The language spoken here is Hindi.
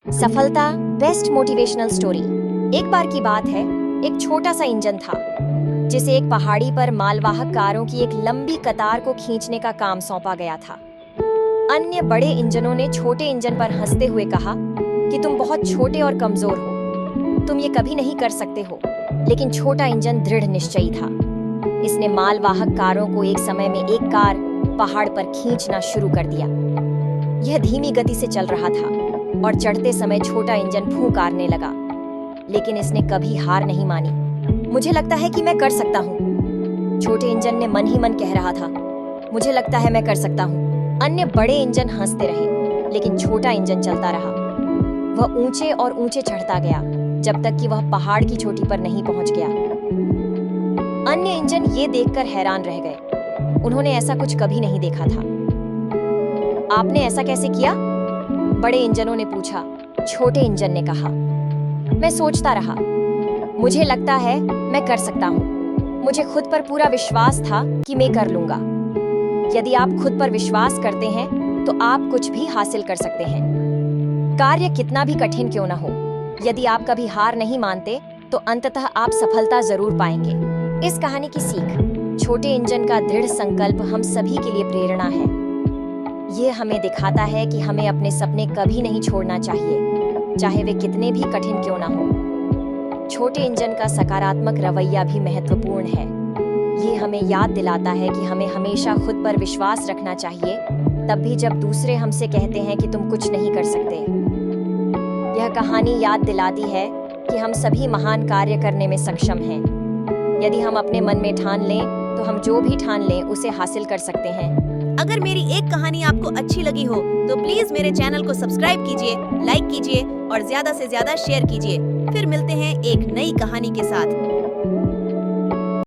सफलता बेस्ट मोटिवेशनल स्टोरी। एक बार की बात है, एक छोटा सा इंजन था जिसे एक पहाड़ी पर मालवाहक कारों की एक लंबी कतार को खींचने का काम सौंपा गया था। अन्य बड़े इंजनों ने छोटे इंजन पर हंसते हुए कहा कि तुम बहुत छोटे और कमजोर हो, तुम ये कभी नहीं कर सकते हो। लेकिन छोटा इंजन दृढ़ निश्चयी था। इसने मालवाहक कारों को एक समय में एक कार पहाड़ पर खींचना शुरू कर दिया। यह धीमी गति से चल रहा था और चढ़ते समय छोटा इंजन फूंकारने लगा, लेकिन इसने कभी हार नहीं मानी। मुझे लगता है कि मैं कर सकता हूँ, छोटे इंजन ने मन ही मन कह रहा था। मुझे लगता है मैं कर सकता हूँ। अन्य बड़े इंजन हंसते रहे, लेकिन छोटा इंजन चलता रहा। वह ऊंचे और ऊंचे चढ़ता गया जब तक कि वह पहाड़ की चोटी पर नहीं पहुंच गया। अन्य इंजन ये देखकर हैरान रह गए। उन्होंने ऐसा कुछ कभी नहीं देखा था। आपने ऐसा कैसे किया? बड़े इंजनों ने पूछा। छोटे इंजन ने कहा, मैं सोचता रहा। मुझे लगता है मैं कर सकता हूँ। मुझे खुद पर पूरा विश्वास था कि मैं कर लूंगा। यदि आप खुद पर विश्वास करते हैं तो आप कुछ भी हासिल कर सकते हैं, कार्य कितना भी कठिन क्यों ना हो। यदि आप कभी हार नहीं मानते तो अंततः आप सफलता जरूर पाएंगे। इस कहानी की सीख, छोटे इंजन का दृढ़ संकल्प हम सभी के लिए प्रेरणा है। ये हमें दिखाता है कि हमें अपने सपने कभी नहीं छोड़ना चाहिए, चाहे वे कितने भी कठिन क्यों ना हो। छोटे इंजन का सकारात्मक रवैया भी महत्वपूर्ण है। ये हमें याद दिलाता है कि हमें हमेशा खुद पर विश्वास रखना चाहिए, तब भी जब दूसरे हमसे कहते हैं कि तुम कुछ नहीं कर सकते। यह कहानी याद दिलाती है कि हम सभी महान कार्य करने में सक्षम हैं। यदि हम अपने मन में ठान लें तो हम जो भी ठान लें उसे हासिल कर सकते हैं। अगर मेरी एक कहानी आपको अच्छी लगी हो तो प्लीज मेरे चैनल को सब्सक्राइब कीजिए, लाइक कीजिए और ज्यादा से ज्यादा शेयर कीजिए। फिर मिलते हैं एक नई कहानी के साथ।